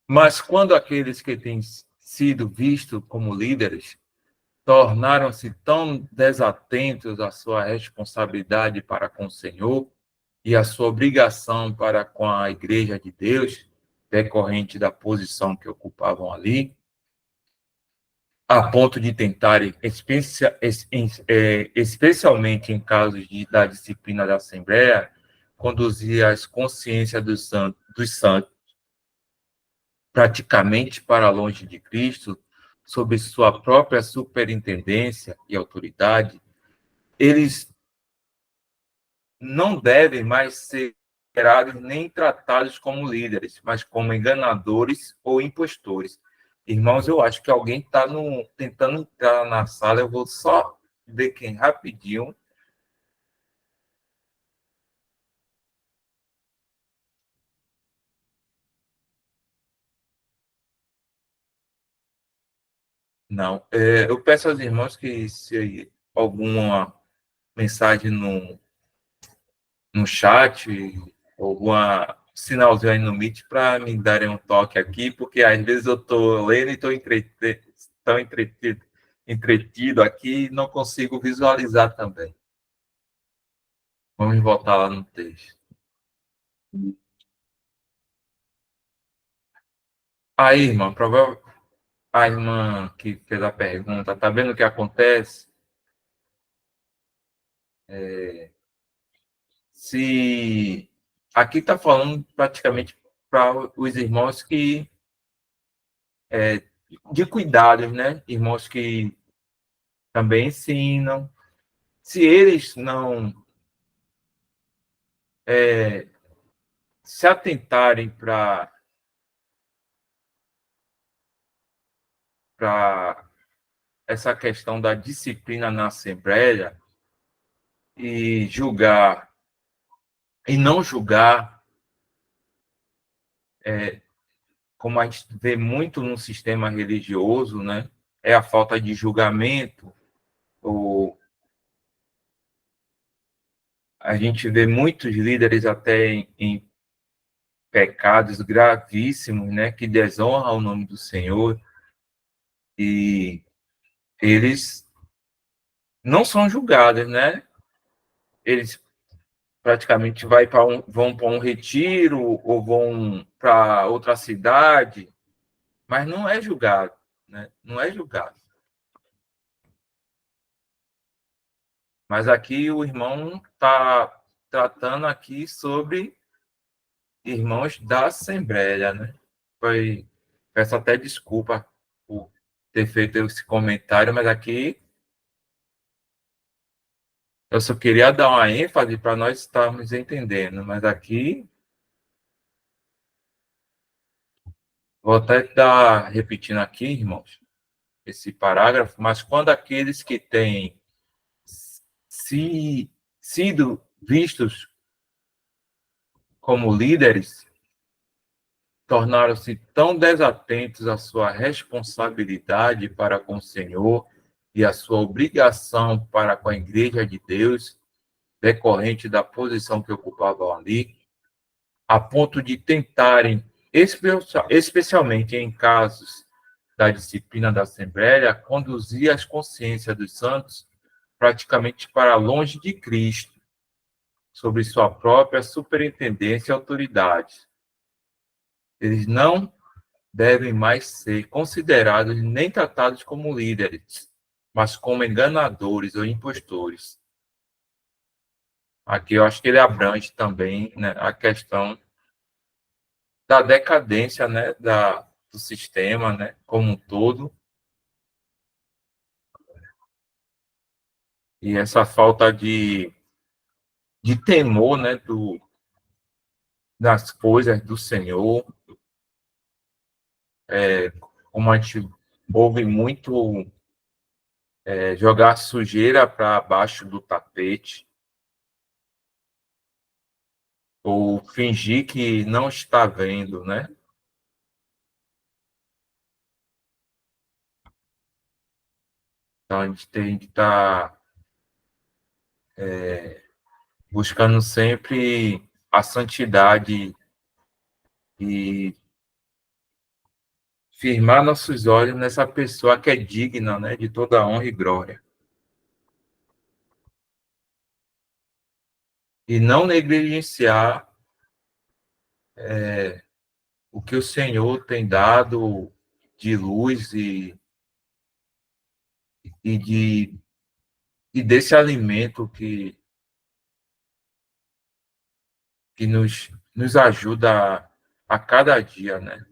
Mas quando aqueles que têm sido vistos como líderes tornaram-se tão desatentos à sua responsabilidade para com o Senhor e à sua obrigação para com a Igreja de Deus, decorrente da posição que ocupavam ali, a ponto de tentarem, especialmente em casos da disciplina da Assembleia, conduzir as consciências dos santos praticamente para longe de Cristo, sob sua própria superintendência e autoridade, eles não devem mais ser considerados nem tratados como líderes, mas como enganadores ou impostores. Irmãos, eu acho que alguém está tentando entrar na sala, eu vou só ver quem rapidinho. Não, eu peço aos irmãos que se alguma mensagem no chat, alguma sinalzinho aí no Meet para me darem um toque aqui, porque às vezes eu estou lendo e estou entretido aqui e não consigo visualizar também. Vamos voltar lá no texto. Aí, irmã, a irmã que fez a pergunta, tá vendo o que acontece? Se aqui está falando praticamente para os irmãos que de cuidados, né? Irmãos que também ensinam. Se eles não se atentarem para essa questão da disciplina na Assembleia e julgar e não julgar, como a gente vê muito no sistema religioso, né? É a falta de julgamento, ou a gente vê muitos líderes até em pecados gravíssimos, né? Que desonram o nome do Senhor e eles não são julgados, né? Eles praticamente vão para um retiro ou vão para outra cidade, mas não é julgado, né? Não é julgado. Mas aqui o irmão está tratando aqui sobre irmãos da Assembleia, né? Peço até desculpa por ter feito esse comentário, mas aqui eu só queria dar uma ênfase para nós estarmos entendendo, mas aqui vou até estar repetindo aqui, irmãos, esse parágrafo, mas quando aqueles que têm sido vistos como líderes tornaram-se tão desatentos à sua responsabilidade para com o Senhor e à sua obrigação para com a Igreja de Deus, decorrente da posição que ocupavam ali, a ponto de tentarem, especialmente em casos da disciplina da Assembleia, conduzir as consciências dos santos praticamente para longe de Cristo, sobre sua própria superintendência e autoridade. Eles não devem mais ser considerados nem tratados como líderes, mas como enganadores ou impostores. Aqui eu acho que ele abrange também, né, a questão da decadência, né, do sistema, né, como um todo, e essa falta de temor, né, das coisas do Senhor, como a gente ouve muito jogar sujeira para baixo do tapete, ou fingir que não está vendo, né? Então, a gente tem que estar buscando sempre a santidade e firmar nossos olhos nessa pessoa que é digna, né, de toda honra e glória. E não negligenciar o que o Senhor tem dado de luz e e desse alimento que nos ajuda a cada dia, né?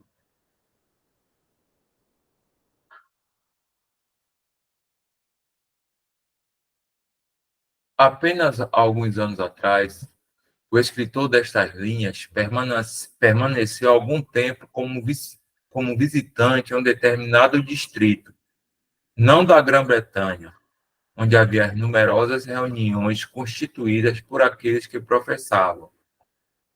Apenas alguns anos atrás, o escritor destas linhas permaneceu algum tempo como visitante em um determinado distrito, não da Grã-Bretanha, onde havia numerosas reuniões constituídas por aqueles que professavam,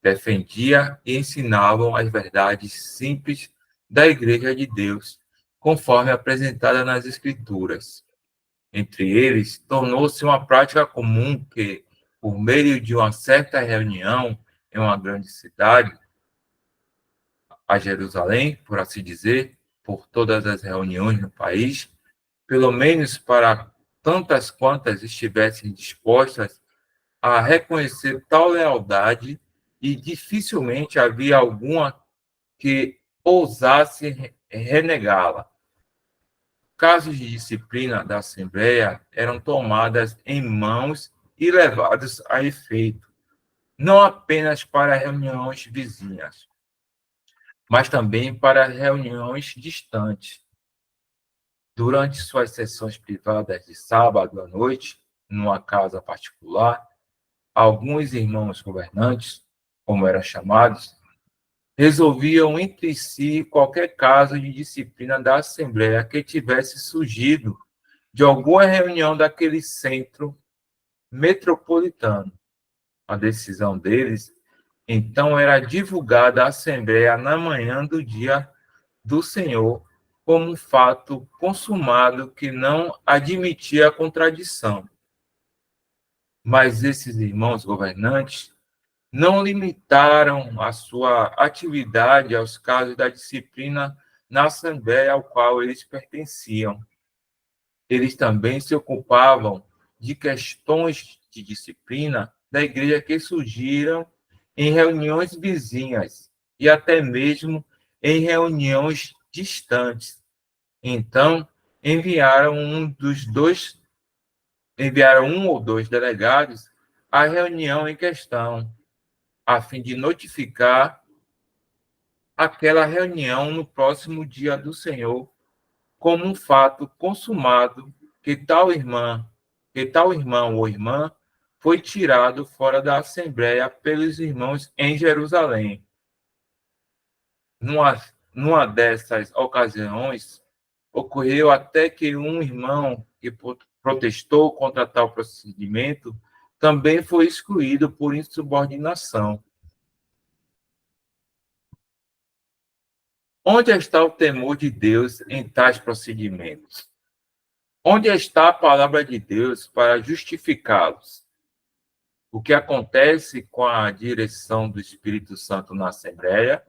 defendiam e ensinavam as verdades simples da Igreja de Deus, conforme apresentada nas Escrituras. Entre eles, tornou-se uma prática comum que, por meio de uma certa reunião em uma grande cidade, a Jerusalém, por assim dizer, por todas as reuniões no país, pelo menos para tantas quantas estivessem dispostas a reconhecer tal lealdade, e dificilmente havia alguma que ousasse renegá-la. Casos de disciplina da Assembleia eram tomadas em mãos e levados a efeito, não apenas para reuniões vizinhas, mas também para reuniões distantes. Durante suas sessões privadas de sábado à noite, numa casa particular, alguns irmãos governantes, como eram chamados, resolviam entre si qualquer caso de disciplina da Assembleia que tivesse surgido de alguma reunião daquele centro metropolitano. A decisão deles, então, era divulgada à Assembleia na manhã do dia do Senhor como um fato consumado que não admitia contradição. Mas esses irmãos governantes não limitaram a sua atividade aos casos da disciplina na Assembleia ao qual eles pertenciam. Eles também se ocupavam de questões de disciplina da igreja que surgiram em reuniões vizinhas e até mesmo em reuniões distantes. Então, enviaram um ou dois delegados à reunião em questão, a fim de notificar aquela reunião no próximo dia do Senhor como um fato consumado que tal irmão ou irmã foi tirado fora da Assembleia pelos irmãos em Jerusalém. Numa dessas ocasiões, ocorreu até que um irmão que protestou contra tal procedimento também foi excluído por insubordinação. Onde está o temor de Deus em tais procedimentos? Onde está a palavra de Deus para justificá-los? O que acontece com a direção do Espírito Santo na Assembleia?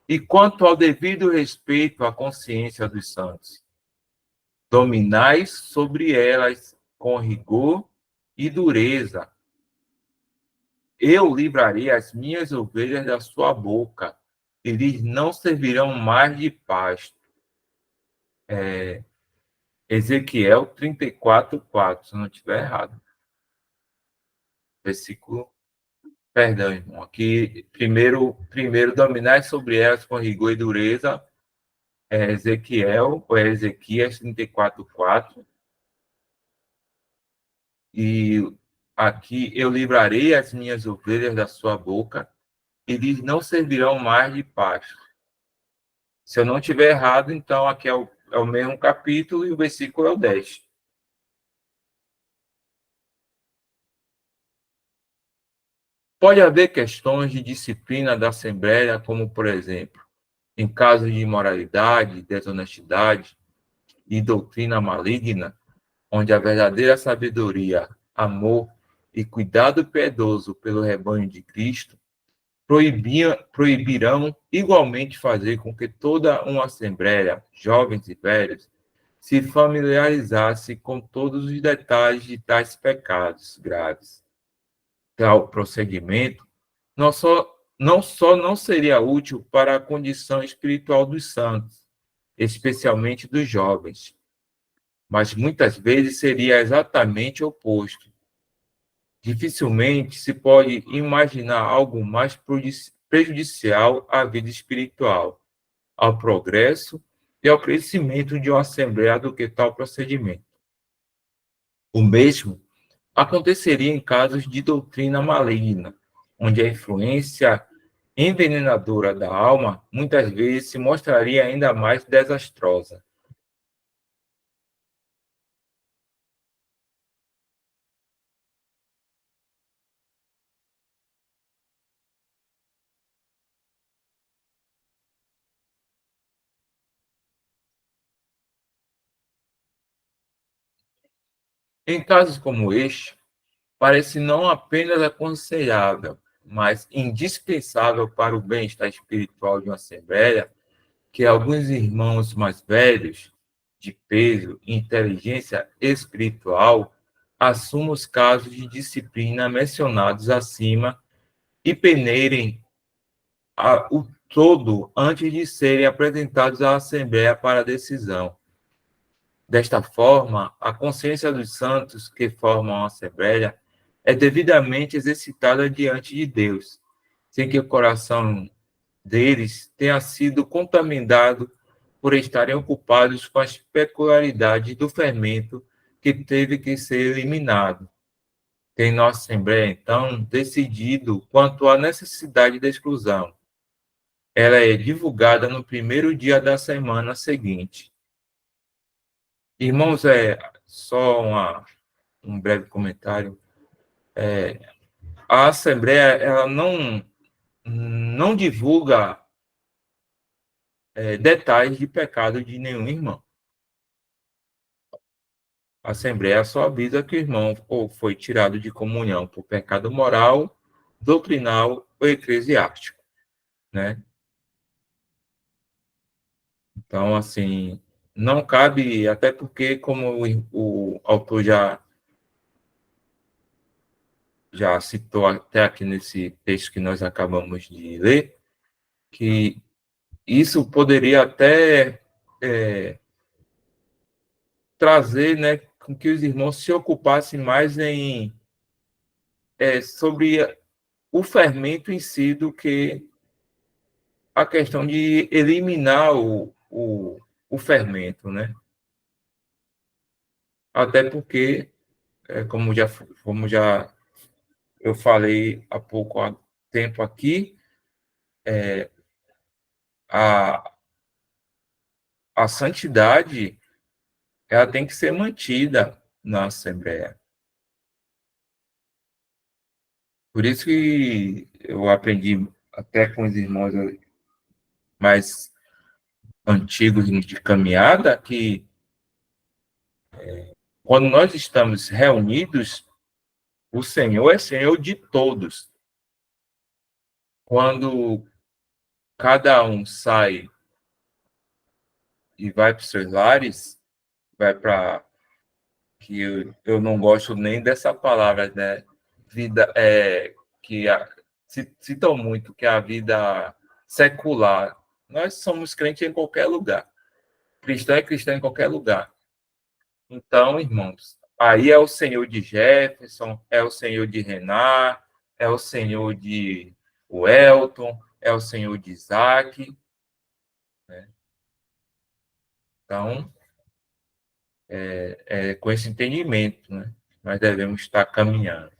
E quanto ao devido respeito à consciência dos santos? Dominais sobre elas com rigor e dureza. Eu livrarei as minhas ovelhas da sua boca, e lhes não servirão mais de pasto. Ezequiel 34:4, se eu não estiver errado. Versículo, perdão, irmão. Aqui, primeiro dominar sobre elas com rigor e dureza, Ezequias 34:4. E aqui, eu livrarei as minhas ovelhas da sua boca, e lhes não servirão mais de pasto. Se eu não estiver errado, então aqui é o mesmo capítulo e o versículo é o 10. Pode haver questões de disciplina da Assembleia, como, por exemplo, em casos de imoralidade, desonestidade e doutrina maligna, onde a verdadeira sabedoria, amor e cuidado piedoso pelo rebanho de Cristo proibirão igualmente fazer com que toda uma Assembleia, jovens e velhos, se familiarizasse com todos os detalhes de tais pecados graves. Tal procedimento não só não seria útil para a condição espiritual dos santos, especialmente dos jovens, mas muitas vezes seria exatamente o oposto. Dificilmente se pode imaginar algo mais prejudicial à vida espiritual, ao progresso e ao crescimento de uma assembleia do que tal procedimento. O mesmo aconteceria em casos de doutrina maligna, onde a influência envenenadora da alma muitas vezes se mostraria ainda mais desastrosa. Em casos como este, parece não apenas aconselhável, mas indispensável para o bem-estar espiritual de uma assembleia que alguns irmãos mais velhos, de peso e inteligência espiritual, assumam os casos de disciplina mencionados acima e peneirem o todo antes de serem apresentados à Assembleia para decisão. Desta forma, a consciência dos santos que formam a Assembleia é devidamente exercitada diante de Deus, sem que o coração deles tenha sido contaminado por estarem ocupados com as peculiaridades do fermento que teve que ser eliminado. Tem nossa Assembleia, então, decidido quanto à necessidade da exclusão. Ela é divulgada no primeiro dia da semana seguinte. Irmãos, só um breve comentário. A Assembleia ela não divulga detalhes de pecado de nenhum irmão. A Assembleia só avisa que o irmão ou foi tirado de comunhão por pecado moral, doutrinal ou eclesiástico, né? Então, assim, não cabe, até porque, como o autor já citou até aqui nesse texto que nós acabamos de ler, que isso poderia até trazer, né, com que os irmãos se ocupassem mais sobre o fermento em si do que a questão de eliminar o fermento, né? Até porque, como já eu falei há pouco tempo aqui, a, a santidade ela tem que ser mantida na Assembleia. Por isso que eu aprendi até com os irmãos mais antigos de caminhada que quando nós estamos reunidos, o Senhor é Senhor de todos. Quando cada um sai e vai para os seus lares, vai para que eu não gosto nem dessa palavra, né? Vida que citam muito que é a vida secular. Nós somos crentes em qualquer lugar. Cristão é cristão em qualquer lugar. Então, irmãos, aí é o Senhor de Jefferson, é o Senhor de Renan, é o Senhor de Welton, é o Senhor de Isaac, né? Então, com esse entendimento, né? Nós devemos estar caminhando.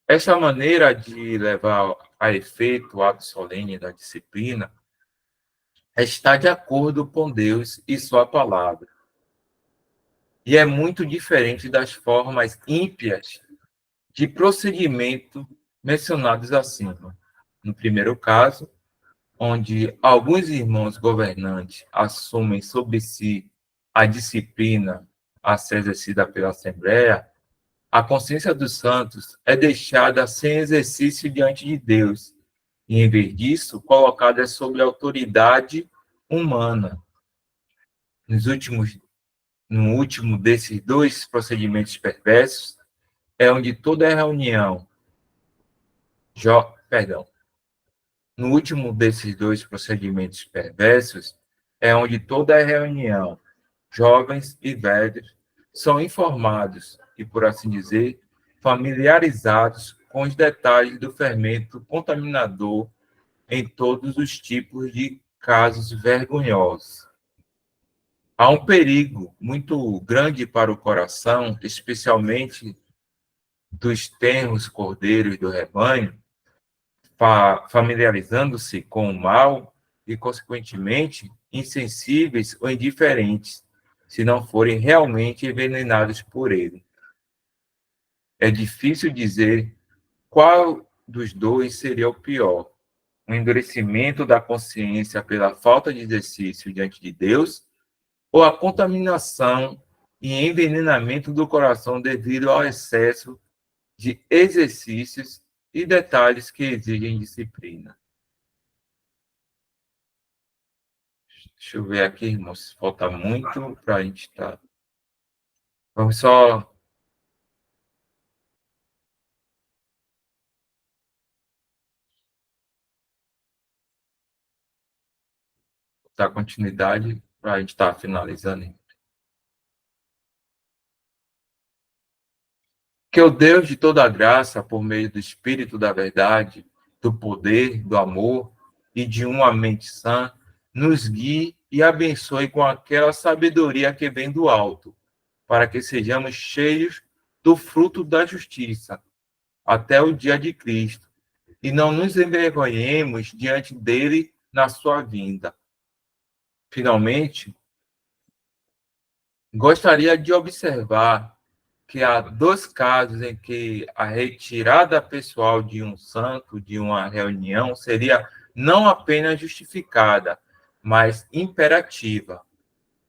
Essa maneira de levar a efeito o ato solene da disciplina está de acordo com Deus e sua palavra. E é muito diferente das formas ímpias de procedimento mencionados acima. No primeiro caso, onde alguns irmãos governantes assumem sobre si a disciplina a ser exercida pela Assembleia, a consciência dos santos é deixada sem exercício diante de Deus, e, em vez disso, colocada sob a autoridade humana. No último desses dois procedimentos perversos, é onde toda reunião, perdão, no último desses dois procedimentos perversos, é onde toda reunião, jovens e velhos, são informados e, por assim dizer, familiarizados com os detalhes do fermento contaminador em todos os tipos de casos vergonhosos. Há um perigo muito grande para o coração, especialmente dos tenros cordeiros do rebanho, familiarizando-se com o mal e, consequentemente, insensíveis ou indiferentes, se não forem realmente envenenados por ele. É difícil dizer qual dos dois seria o pior: o endurecimento da consciência pela falta de exercício diante de Deus, ou a contaminação e envenenamento do coração devido ao excesso de exercícios e detalhes que exigem disciplina. Deixa eu ver aqui, irmãos, falta muito para a gente estar. Vamos só dar continuidade. para a gente estar finalizando. Que o Deus de toda a graça, por meio do Espírito da verdade, do poder, do amor e de uma mente sã, nos guie e abençoe com aquela sabedoria que vem do alto, para que sejamos cheios do fruto da justiça, até o dia de Cristo, e não nos envergonhemos diante dele na sua vinda. Finalmente, gostaria de observar que há dois casos em que a retirada pessoal de um santo de uma reunião seria não apenas justificada, mas imperativa.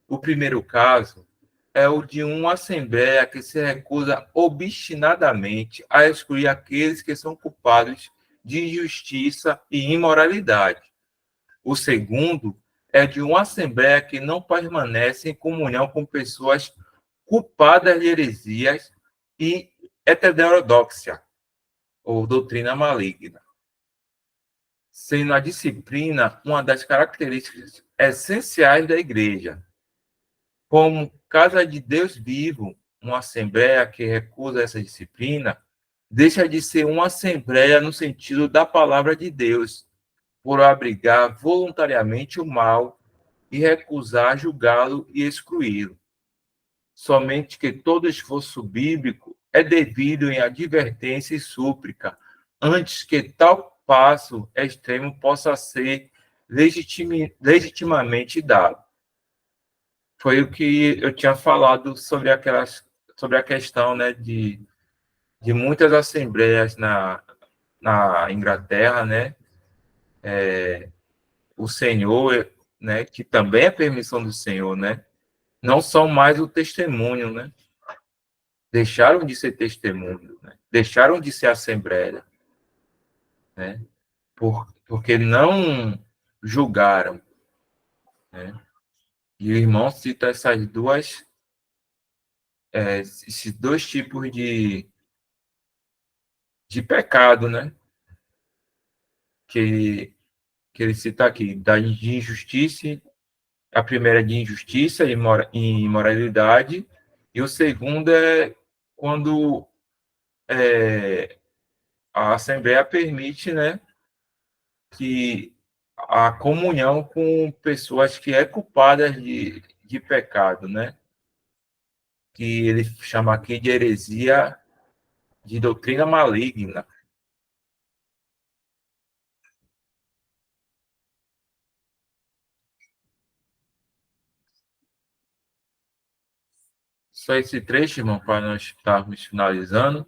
O primeiro caso é o de uma assembleia que se recusa obstinadamente a excluir aqueles que são culpados de injustiça e imoralidade. O segundo é de uma assembleia que não permanece em comunhão com pessoas culpadas de heresias e heterodoxia, ou doutrina maligna, sendo a disciplina uma das características essenciais da igreja. Como Casa de Deus Vivo, uma assembleia que recusa essa disciplina, deixa de ser uma assembleia no sentido da palavra de Deus, por abrigar voluntariamente o mal e recusar julgá-lo e excluí-lo. Somente que todo esforço bíblico é devido em advertência e súplica, antes que tal passo extremo possa ser legitimamente dado. Foi o que eu tinha falado sobre a questão, né, de muitas assembleias na Inglaterra, né, o Senhor, né, que também é permissão do Senhor, né, não são mais o testemunho, né, deixaram de ser testemunho, né, deixaram de ser assembleia, né, porque não julgaram, né, e o irmão cita esses dois tipos de pecado, né, que ele cita aqui, de injustiça. A primeira é de injustiça e imoralidade, e o segundo é quando a Assembleia permite, né, que a comunhão com pessoas que é culpadas de pecado, né, que ele chama aqui de heresia, de doutrina maligna. Só esse trecho, irmão, para nós estarmos finalizando.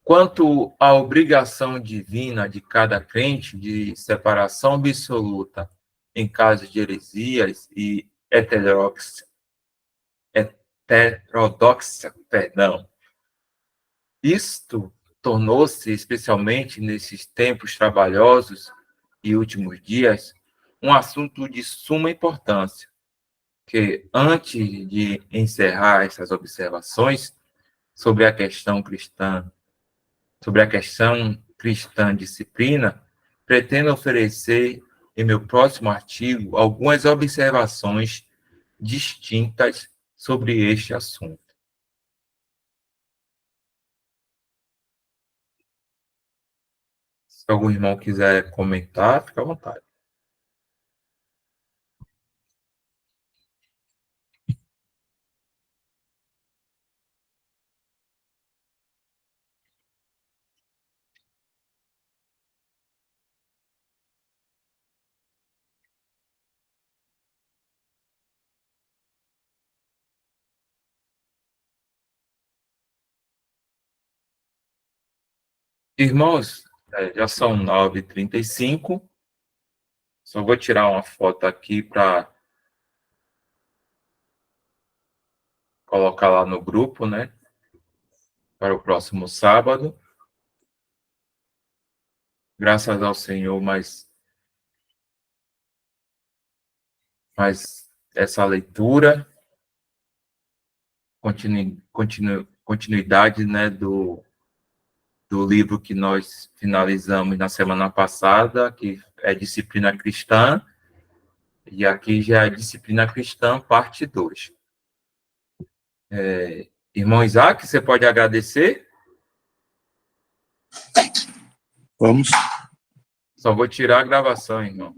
Quanto à obrigação divina de cada crente de separação absoluta em caso de heresias e heterodoxia, isto tornou-se, especialmente nesses tempos trabalhosos e últimos dias, um assunto de suma importância, que, antes de encerrar essas observações sobre a questão cristã disciplina, pretendo oferecer em meu próximo artigo algumas observações distintas sobre este assunto. Se algum irmão quiser comentar, fica à vontade. Irmãos, já são 9h35. Só vou tirar uma foto aqui para colocar lá no grupo, né? Para o próximo sábado. Graças ao Senhor, mas essa leitura, continuidade, né, do livro que nós finalizamos na semana passada, que é Disciplina Cristã, E aqui já é disciplina cristã, parte 2. Irmão Isaac, você pode agradecer? Vamos. Só vou tirar a gravação, irmão.